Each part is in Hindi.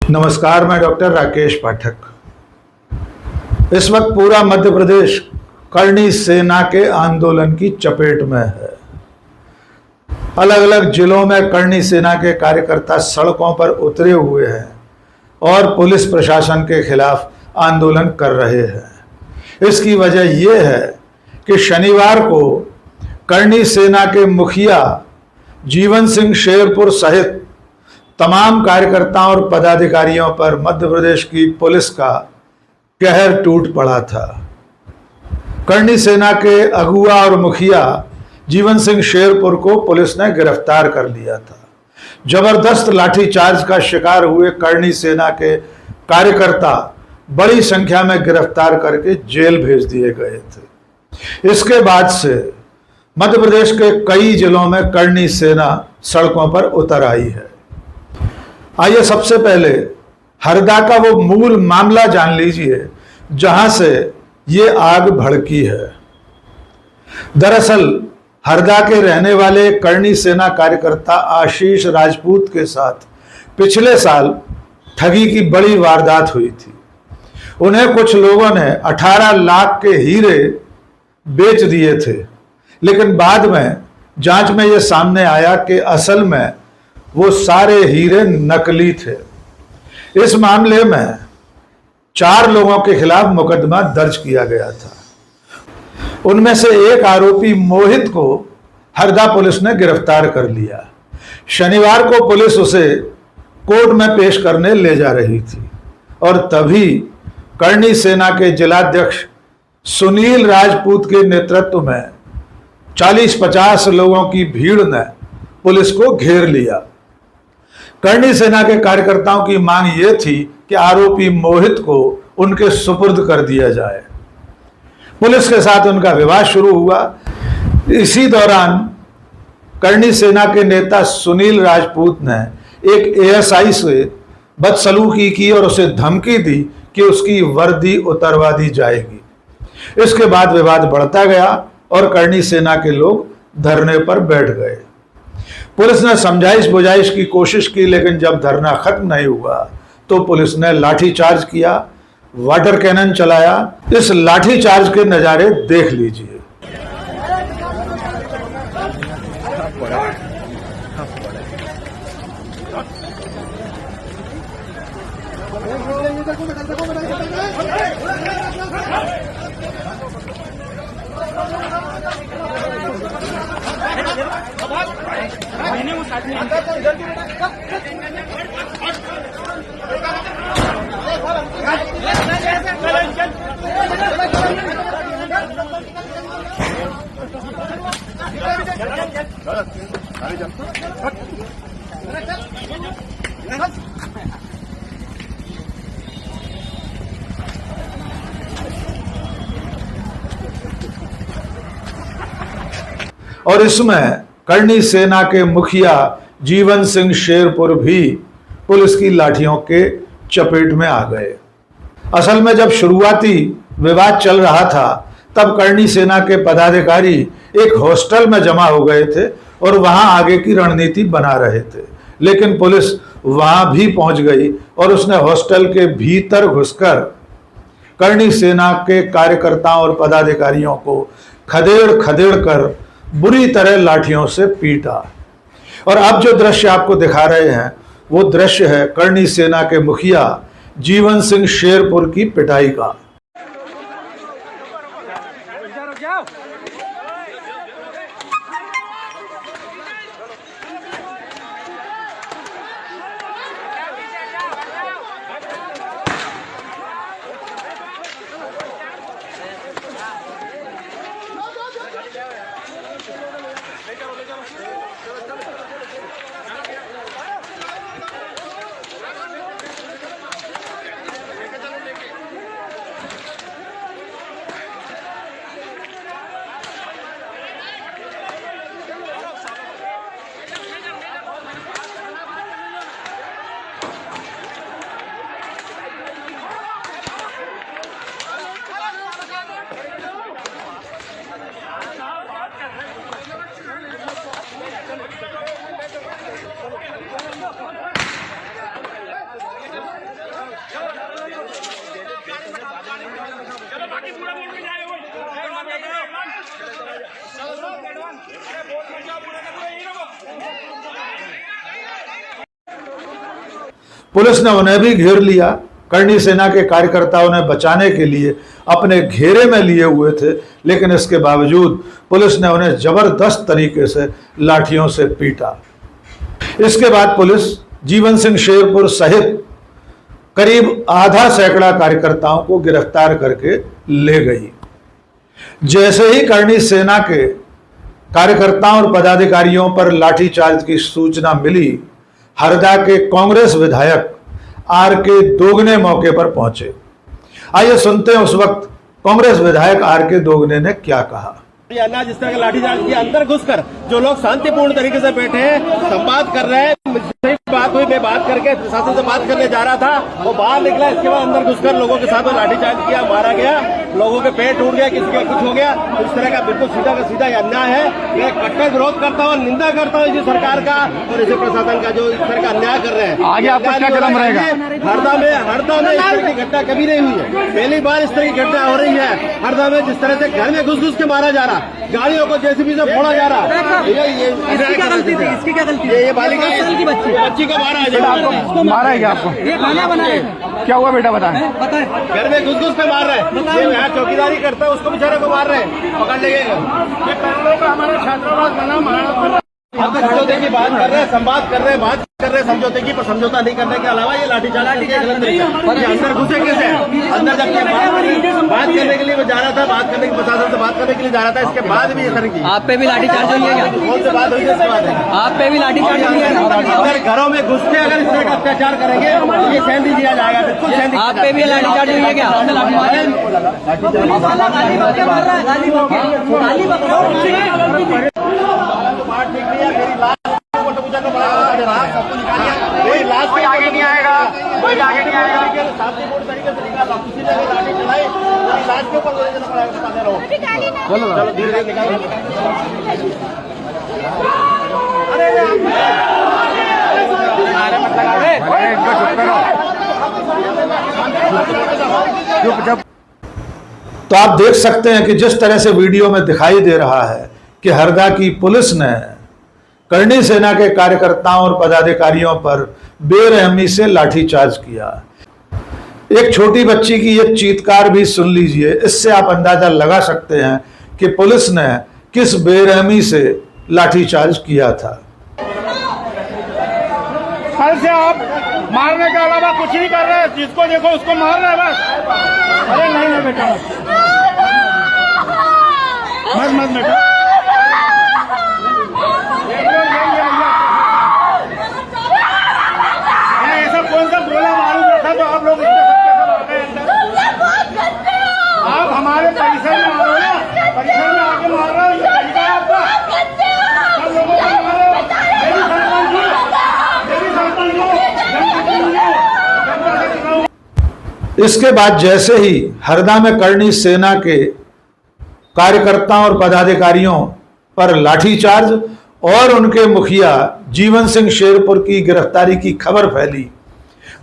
नमस्कार, मैं डॉक्टर राकेश पाठक। इस वक्त पूरा मध्य प्रदेश करणी सेना के आंदोलन की चपेट में है। अलग अलग जिलों में करणी सेना के कार्यकर्ता सड़कों पर उतरे हुए हैं और पुलिस प्रशासन के खिलाफ आंदोलन कर रहे हैं। इसकी वजह यह है कि शनिवार को करणी सेना के मुखिया जीवन सिंह शेरपुर सहित तमाम कार्यकर्ताओं और पदाधिकारियों पर मध्य प्रदेश की पुलिस का कहर टूट पड़ा था। करणी सेना के अगुआ और मुखिया जीवन सिंह शेरपुर को पुलिस ने गिरफ्तार कर लिया था। जबरदस्त लाठीचार्ज का शिकार हुए करणी सेना के कार्यकर्ता बड़ी संख्या में गिरफ्तार करके जेल भेज दिए गए थे। इसके बाद से मध्य प्रदेश के कई जिलों में करणी सेना सड़कों पर उतर आई है। आइए सबसे पहले हरदा का वो मूल मामला जान लीजिए जहां से ये आग भड़की है। दरअसल हरदा के रहने वाले करणी सेना कार्यकर्ता आशीष राजपूत के साथ पिछले साल ठगी की बड़ी वारदात हुई थी। उन्हें कुछ लोगों ने 18 लाख के हीरे बेच दिए थे, लेकिन बाद में जांच में यह सामने आया कि असल में वो सारे हीरे नकली थे। इस मामले में 4 लोगों के खिलाफ मुकदमा दर्ज किया गया था। उनमें से एक आरोपी मोहित को हरदा पुलिस ने गिरफ्तार कर लिया। शनिवार को पुलिस उसे कोर्ट में पेश करने ले जा रही थी और तभी करणी सेना के जिलाध्यक्ष सुनील राजपूत के नेतृत्व में 40-50 लोगों की भीड़ ने पुलिस को घेर लिया। करणी सेना के कार्यकर्ताओं की मांग यह थी कि आरोपी मोहित को उनके सुपुर्द कर दिया जाए। पुलिस के साथ उनका विवाद शुरू हुआ। इसी दौरान करणी सेना के नेता सुनील राजपूत ने एक एएसआई से बदसलूकी की और उसे धमकी दी कि उसकी वर्दी उतरवा दी जाएगी। इसके बाद विवाद बढ़ता गया और करणी सेना के लोग धरने पर बैठ गए। पुलिस ने समझाइश बुझाइश की कोशिश की, लेकिन जब धरना खत्म नहीं हुआ तो पुलिस ने लाठीचार्ज किया, वाटर कैनन चलाया। इस लाठीचार्ज के नजारे देख लीजिए। और इसमें करणी सेना के मुखिया जीवन सिंह शेरपुर भी पुलिस की लाठियों के चपेट में आ गए। असल में जब शुरुआती विवाद चल रहा था तब करणी सेना के पदाधिकारी एक हॉस्टल में जमा हो गए थे और वहां आगे की रणनीति बना रहे थे, लेकिन पुलिस वहां भी पहुंच गई और उसने हॉस्टल के भीतर घुसकर करणी सेना के कार्यकर्ताओं और पदाधिकारियों को खदेड़ खदेड़ कर बुरी तरह लाठियों से पीटा। और अब जो दृश्य आपको दिखा रहे हैं वो दृश्य है करणी सेना के मुखिया जीवन सिंह शेरपुर की पिटाई का। पुलिस ने उन्हें भी घेर लिया। करणी सेना के कार्यकर्ता उन्हें बचाने के लिए अपने घेरे में लिए हुए थे, लेकिन इसके बावजूद पुलिस ने उन्हें जबरदस्त तरीके से लाठियों से पीटा। इसके बाद पुलिस जीवन सिंह शेरपुर सहित करीब आधा सैकड़ा कार्यकर्ताओं को गिरफ्तार करके ले गई। जैसे ही करणी सेना के कार्यकर्ताओं और पदाधिकारियों पर लाठीचार्ज की सूचना मिली, हरदा के कांग्रेस विधायक आर.के. दोगने मौके पर पहुंचे। आइए सुनते हैं उस वक्त कांग्रेस विधायक आर.के. दोगने ने क्या कहा। अन्ना जिस तरह का लाठीचार्ज किया, अंदर घुसकर जो लोग शांतिपूर्ण तरीके से बैठे हैं, संवाद कर रहे हैं, सही बात हुई, मैं बात करके प्रशासन से बात करने जा रहा था, वो बाहर निकला, इसके बाद अंदर घुसकर लोगों के साथ में लाठीचार्ज किया, मारा गया, लोगों के पेट टूट गया, किसी का कुछ हो गया। तो इस तरह का बिल्कुल सीधा का सीधा अन्याय है। मैं कट्टर विरोध करता हूँ, निंदा करता हूँ इसी सरकार का और इसी प्रशासन का जो इस तरह का अन्याय कर रहे हैं। आगे आपका क्या कदम रहेगा? हरदा में इस तरह की घटना कभी नहीं हुई है, पहली बार इस तरह की घटना हो रही है। हरदा में जिस तरह से घर में घुस के मारा जा रहा, गाड़ियों को जेसीबी से फोड़ा जा रहा, इसकी क्या गलती थी? इसकी क्या गलती? ये बालिका की बच्ची को मारा है। आपको मारा है क्या? आपको ये खाना बनाया क्या हुआ बेटा? बताएं। घर में घुस पे मार रहे हैं, ये यहाँ चौकीदारी करता है, उसको बेचारे को मार रहे हैं, पकड़ लेंगे। हमारे छात्रावास बना, आप समझौते की बात कर रहे हैं, संवाद कर रहे हैं, बात कर रहे हैं समझौते की, पर समझौता नहीं करने के अलावा ये लाठीचार्ज अंदर घुसे कैसे? अंदर जब बात करने के लिए वो जा रहा था, बात करने की प्रशासन से बात करने के लिए जा रहा था, इसके बाद भी ये सर की आप पे भी लाठीचार्ज हुई है क्या? कौन सी बात हुई है? इसके बाद आप पे भी लाठीचार्ज हुई है? अगर घरों में घुस के अगर इस तरह का अत्याचार करेंगे तो ये सहन दिया जाएगा, बिल्कुल सहन। आप पे भी लाठीचार्ज हुई है क्या? कोई लाश कोई आगे नहीं आएगा, कोई आगे नहीं आएगा। शांतिपूर्ण तरीके से निकाला, किसी ने लाठी चलाई, लाश के ऊपर गोली चला बताते रहो। चलो धीरे निकालो। तो आप देख सकते हैं कि जिस तरह से वीडियो में दिखाई दे रहा है कि हरदा की पुलिस ने करणी सेना के कार्यकर्ताओं और पदाधिकारियों पर बेरहमी से लाठीचार्ज किया। एक छोटी बच्ची की यह चीत्कार भी सुन लीजिए, इससे आप अंदाजा लगा सकते हैं कि पुलिस ने किस बेरहमी से लाठीचार्ज किया था। कल से आप मारने के अलावा कुछ नहीं कर रहे हैं, जिसको देखो उसको मार रहे हैं बस। अरे नहीं बेटा, मत बेटा, ऐसा कौन सा गोला मालूम रखा तो आप लोग आप हमारे परिसर में आ रहे हो ना, परिसर में आके मार रहे हो, ये तरीका है आपका? सब लोगों को मार रहे हो। इसके बाद जैसे ही हरदा में करणी सेना के कार्यकर्ताओं और पदाधिकारियों पर लाठीचार्ज और उनके मुखिया जीवन सिंह शेरपुर की गिरफ्तारी की खबर फैली,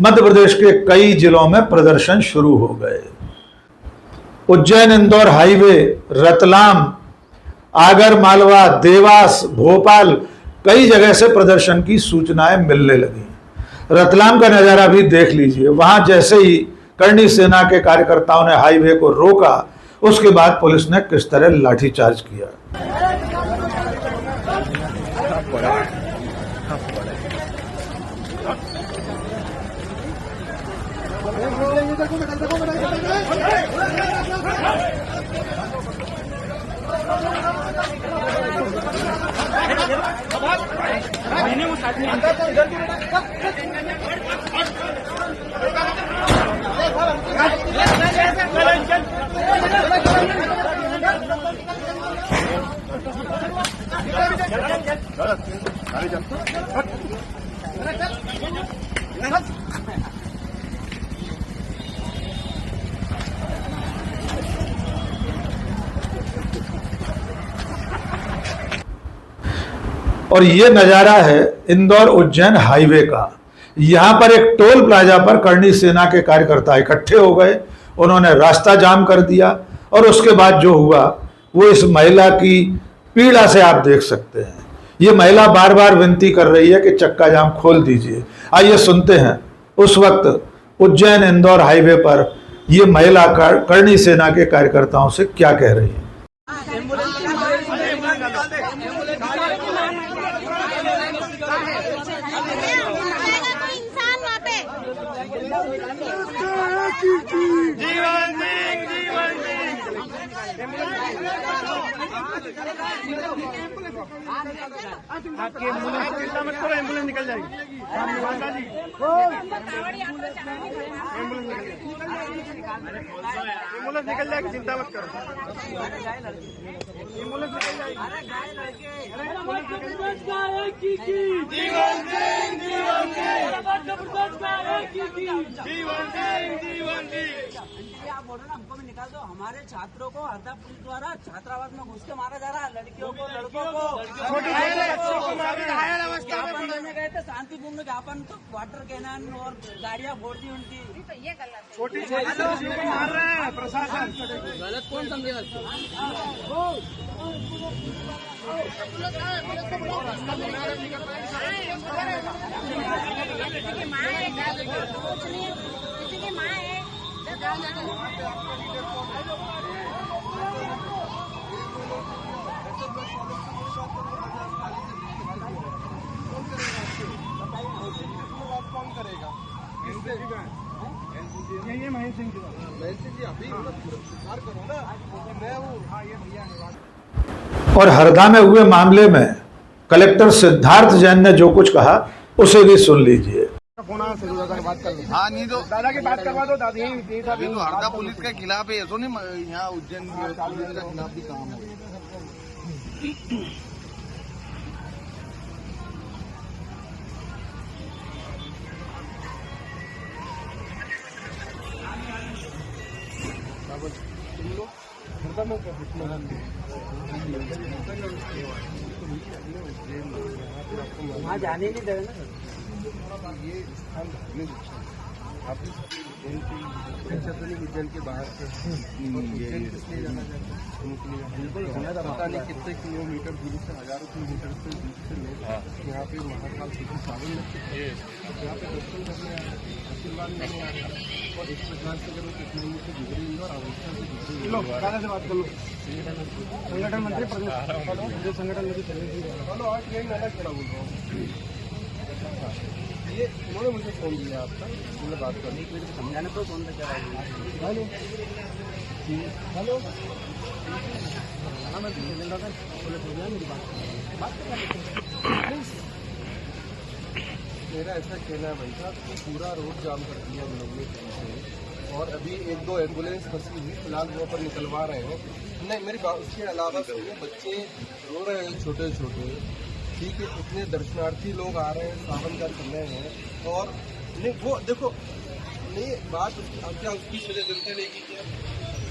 मध्य प्रदेश के कई जिलों में प्रदर्शन शुरू हो गए। उज्जैन इंदौर हाईवे, रतलाम, आगर मालवा, देवास, भोपाल, कई जगह से प्रदर्शन की सूचनाएं मिलने लगी। रतलाम का नजारा भी देख लीजिए। वहां जैसे ही करणी सेना के कार्यकर्ताओं ने हाईवे को रोका, उसके बाद पुलिस ने किस तरह लाठीचार्ज किया। और ये नजारा है इंदौर उज्जैन हाईवे का। यहां पर एक टोल प्लाजा पर करणी सेना के कार्यकर्ता इकट्ठे हो गए, उन्होंने रास्ता जाम कर दिया और उसके बाद जो हुआ वो इस महिला की पीड़ा से आप देख सकते हैं। ये महिला बार बार विनती कर रही है कि चक्का जाम खोल दीजिए। आइए सुनते हैं उस वक्त उज्जैन इंदौर हाईवे पर ये महिला करणी सेना के कार्यकर्ताओं से क्या कह रही है। इंसान वहाँ पे जीवन सिंह, जीवन सिंह। आपकी एम्बुलेंस चिंता मत करो, एम्बुलेंस निकल जाएगी। माता जी एम्बुलेंस निकल जाएगी, चिंता मत करो। एम्बुलेंस निकल जाएगी। जीवन सिंह, जीवन सिंह, जीवन सिंह, जीवन सिंह। आप बोल रहे ना हमको भी निकाल दो। हमारे छात्रों को हरदा पुलिस द्वारा छात्रावास में घुस के मारा जा रहा है। लड़कियों को, लड़कों को, छोटे छोटे बच्चों को मार रहे हैं। ज्ञापन देने गए थे, शांतिपूर्ण ज्ञापन, तो वाटर कैनन और गाड़ियां फोड़ दी उनकी। छोटी छोटी बच्चियों को मार रहे हैं प्रशासन। गलत कौन समझेगा? कौन करेगा? ये महेश सिंह जी अभी गिरफ्तार करो ना। मैं हूँ। हाँ ये भैया है। और हरदा में हुए मामले में कलेक्टर सिद्धार्थ जैन ने जो कुछ कहा उसे भी सुन लीजिए। फोन आया से दादा बात कर लो। हाँ नहीं तो दादा की बात करवा दो। दादा यही ये तो हरदा पुलिस के खिलाफ है, ऐसा नहीं यहाँ उज्जैन पुलिस के खिलाफ भी काम है। वहाँ जाने नहीं दे रहे ना। ये स्थान धार्मिक आप उज्जैन के बाहर से पता नहीं कितने किलोमीटर दूरी से, हजारों किलोमीटर से दूर से लोग यहाँ पे महाकाल सिटी सावन में यहाँ पे दर्शन करने आए, आशीर्वाद लेने आए और इस प्रकार से अगर कितने से गुजरेंगे और अवस्था से गुजरेंगे। दादा से बात कर लो। संगठन मंत्री प्रदेश संगठन मंत्री चलो आज यही मैंने खड़ा बोल रहा हूँ। ये उन्होंने मुझे फोन दिया आपका, उन्होंने बात करनी समझाने को कौन सा क्या हेलो हेलो मेरा ऐसा कहना है भाई साहब कि पूरा रोड जाम कर दिया हम लोगों ने कहीं से, और अभी एक दो एम्बुलेंस फंसी हुई, फिलहाल वहाँ पर निकलवा रहे हैं। नहीं मेरी बात, उसके अलावा सुनिए, बच्चे रो रहे हैं छोटे छोटे, ठीक है, इतने दर्शनार्थी लोग आ रहे हैं, सावन का समय है, और नहीं वो देखो नहीं बात क्या उसकी सजा जनता लेगी क्या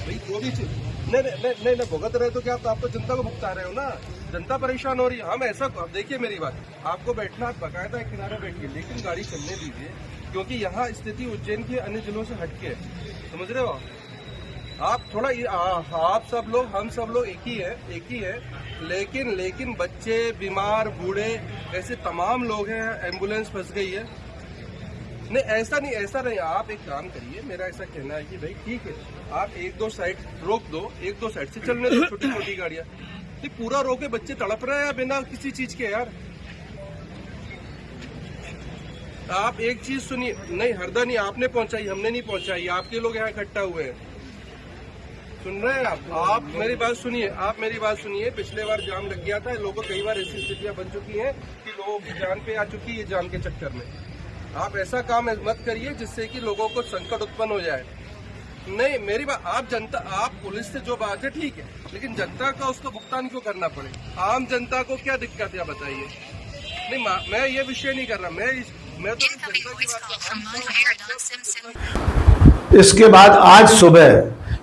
भाई? जो भी चीज नहीं भुगत रहे तो क्या आप तो जनता को भुगता रहे हो ना। जनता परेशान हो रही है। हम ऐसा देखिए मेरी बात, आपको बैठना बाकायदा एक किनारे बैठिए, लेकिन गाड़ी चलने दीजिए, क्योंकि यहाँ स्थिति उज्जैन के अन्य जिलों से हटके है, समझ रहे हो आप? थोड़ा आप सब लोग, हम सब लोग एक ही है, लेकिन बच्चे, बीमार, बूढ़े, ऐसे तमाम लोग हैं। एम्बुलेंस फंस गई है। नहीं ऐसा नहीं। आप एक काम करिए, मेरा ऐसा कहना है कि भाई ठीक है, आप एक दो साइड रोक दो, एक दो साइड से चलने दो छोटी छोटी गाड़ियां। नहीं पूरा रोके, बच्चे तड़प रहे हैं बिना किसी चीज के यार। आप एक चीज सुनिए, नहीं हरदा नहीं आपने पहुंचाई, हमने नहीं पहुंचाई, आपके लोग यहाँ इकट्ठा हुए हैं। सुन रहे हैं आप मेरी बात सुनिए। पिछले बार जाम लग गया था, लोगों कई बार ऐसी स्थितियां बन चुकी हैं कि लोगों की जान पे आ चुकी है जाम के चक्कर में। आप ऐसा काम मत करिए जिससे कि लोगों को संकट उत्पन्न हो जाए। नहीं मेरी बात, आप पुलिस से जो बात है ठीक है, लेकिन जनता का उसको भुगतान क्यों करना पड़े? आम जनता को क्या दिक्कत है बताइए? नहीं मैं ये विषय नहीं कर रहा, मैं तो जनता की बात कर। इसके बाद आज सुबह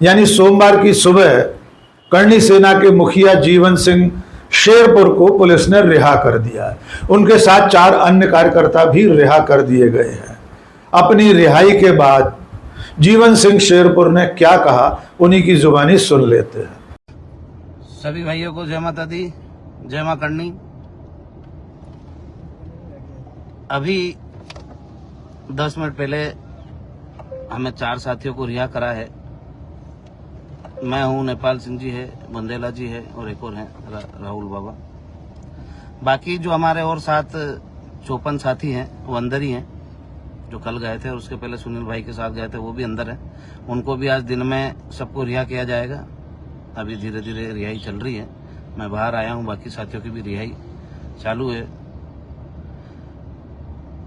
यानी सोमवार की सुबह करणी सेना के मुखिया जीवन सिंह शेरपुर को पुलिस ने रिहा कर दिया। उनके साथ 4 अन्य कार्यकर्ता भी रिहा कर दिए गए हैं। अपनी रिहाई के बाद जीवन सिंह शेरपुर ने क्या कहा, उन्हीं की जुबानी सुन लेते हैं। सभी भाइयों को जय माता दी, जय मां करणी। अभी 10 मिनट पहले हमें 4 साथियों को रिहा करा है। मैं हूं, नेपाल सिंह जी है, बंदेला जी है और एक और हैं राहुल बाबा। बाकी जो हमारे और साथ 54 साथी हैं वो अंदर ही हैं, जो कल गए थे और उसके पहले सुनील भाई के साथ गए थे वो भी अंदर हैं। उनको भी आज दिन में सबको रिहा किया जाएगा। अभी धीरे धीरे रिहाई चल रही है। मैं बाहर आया हूं, बाकी साथियों की भी रिहाई चालू है।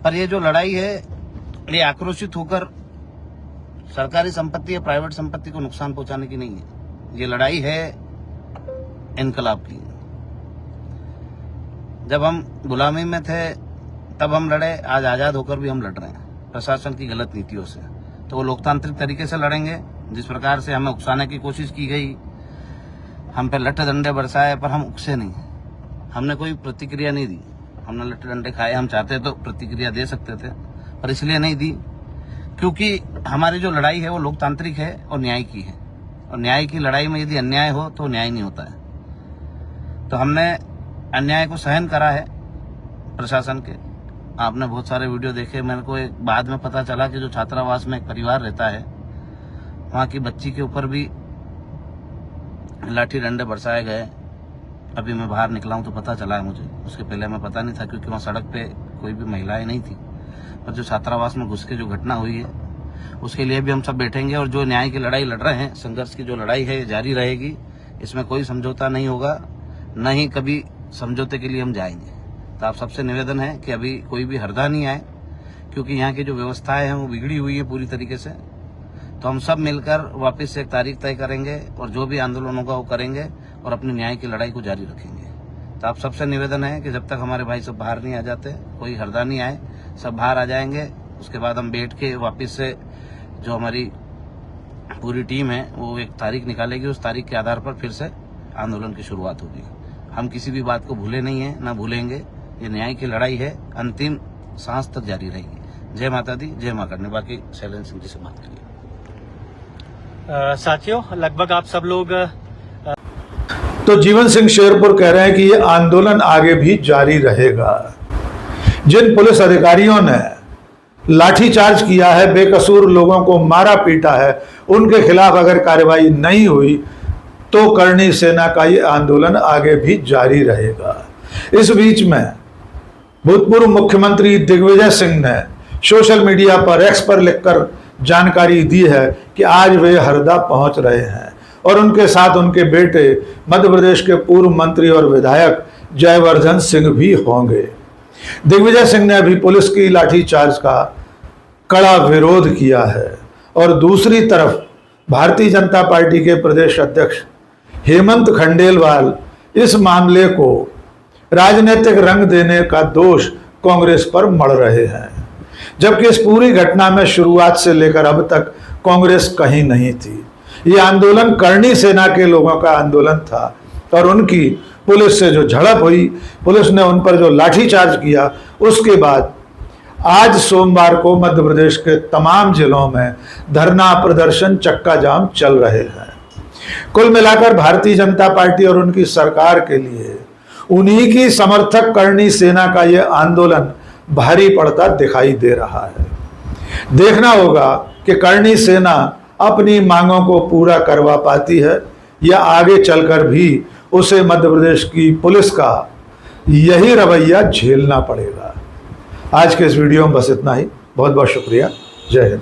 पर ये जो लड़ाई है ये आक्रोशित होकर सरकारी संपत्ति या प्राइवेट संपत्ति को नुकसान पहुंचाने की नहीं है। ये लड़ाई है इनकलाब की। जब हम गुलामी में थे तब हम लड़े, आज आजाद होकर भी हम लड़ रहे हैं प्रशासन की गलत नीतियों से। तो वो लोकतांत्रिक तरीके से लड़ेंगे। जिस प्रकार से हमें उकसाने की कोशिश की गई, हम पे लट्ठे डंडे बरसाए, पर हम उकसे नहीं, हमने कोई प्रतिक्रिया नहीं दी। हमने लट्ठे डंडे खाए, हम चाहते तो प्रतिक्रिया दे सकते थे पर इसलिए नहीं दी क्योंकि हमारी जो लड़ाई है वो लोकतांत्रिक है और न्याय की है। और न्याय की लड़ाई में यदि अन्याय हो तो न्याय नहीं होता है। तो हमने अन्याय को सहन करा है प्रशासन के। आपने बहुत सारे वीडियो देखे। मेरे को एक बाद में पता चला कि जो छात्रावास में एक परिवार रहता है वहाँ की बच्ची के ऊपर भी लाठी डंडे बरसाए गए। अभी मैं बाहर निकला हूँ तो पता चला है मुझे, उसके पहले मैं पता नहीं था क्योंकि वहाँ सड़क पे कोई भी महिलाएं नहीं थी। पर जो छात्रावास में घुस के जो घटना हुई है उसके लिए भी हम सब बैठेंगे और जो न्याय की लड़ाई लड़ रहे हैं, संघर्ष की जो लड़ाई है जारी रहेगी। इसमें कोई समझौता नहीं होगा, न ही कभी समझौते के लिए हम जाएंगे। तो आप सबसे निवेदन है कि अभी कोई भी हरदा नहीं आए क्योंकि यहाँ की जो व्यवस्थाएं हैं वो बिगड़ी हुई है पूरी तरीके से। तो हम सब मिलकर वापस से एक तारीख तय करेंगे और जो भी आंदोलन होगा वो करेंगे और अपनी न्याय की लड़ाई को जारी रखेंगे। तो आप सबसे निवेदन है कि जब तक हमारे भाई सब बाहर नहीं आ जाते, कोई हरदा नहीं आए, सब बाहर आ जाएंगे। उसके बाद हम बैठ के वापस से जो हमारी पूरी टीम है वो एक तारीख निकालेगी। उस तारीख के आधार पर फिर से आंदोलन की शुरुआत होगी। हम किसी भी बात को भूले नहीं है, ना भूलेंगे। ये न्याय की लड़ाई है, अंतिम सांस तक जारी रहेगी। जय माता दी, जय मां करने। बाकी शैलेंद्र सिंह जी से बात करिए। साथियों, लगभग आप सब लोग तो जीवन सिंह शेरपुर कह रहे हैं कि ये आंदोलन आगे भी जारी रहेगा। जिन पुलिस अधिकारियों ने लाठीचार्ज किया है, बेकसूर लोगों को मारा पीटा है, उनके खिलाफ अगर कार्रवाई नहीं हुई तो करणी सेना का ये आंदोलन आगे भी जारी रहेगा। इस बीच में भूतपूर्व मुख्यमंत्री दिग्विजय सिंह ने सोशल मीडिया पर, एक्स पर लिखकर जानकारी दी है कि आज वे हरदा पहुंच रहे हैं और उनके साथ उनके बेटे मध्य प्रदेश के पूर्व मंत्री और विधायक जयवर्धन सिंह भी होंगे। दिग्विजय सिंह ने अभी पुलिस की लाठीचार्ज का कड़ा विरोध किया है और दूसरी तरफ भारतीय जनता पार्टी के प्रदेश अध्यक्ष हेमंत खंडेलवाल इस मामले को राजनीतिक रंग देने का दोष कांग्रेस पर मढ़ रहे हैं, जबकि इस पूरी घटना में शुरुआत से लेकर अब तक कांग्रेस कहीं नहीं थी। ये आंदोलन करणी सेना के लोगों का आंदोलन था और उनकी पुलिस से जो झड़प हुई, पुलिस ने उन पर जो लाठीचार्ज किया, उसके बाद आज सोमवार को मध्य प्रदेश के तमाम जिलों में धरना प्रदर्शन, चक्का जाम चल रहे हैं। कुल मिलाकर भारतीय जनता पार्टी और उनकी सरकार के लिए उन्हीं की समर्थक करणी सेना का यह आंदोलन भारी पड़ता दिखाई दे रहा है। देखना होगा कि करणी सेना अपनी मांगों को पूरा करवा पाती है या आगे चलकर भी उसे मध्य प्रदेश की पुलिस का यही रवैया झेलना पड़ेगा। आज के इस वीडियो में बस इतना ही। बहुत बहुत शुक्रिया। जय हिंद।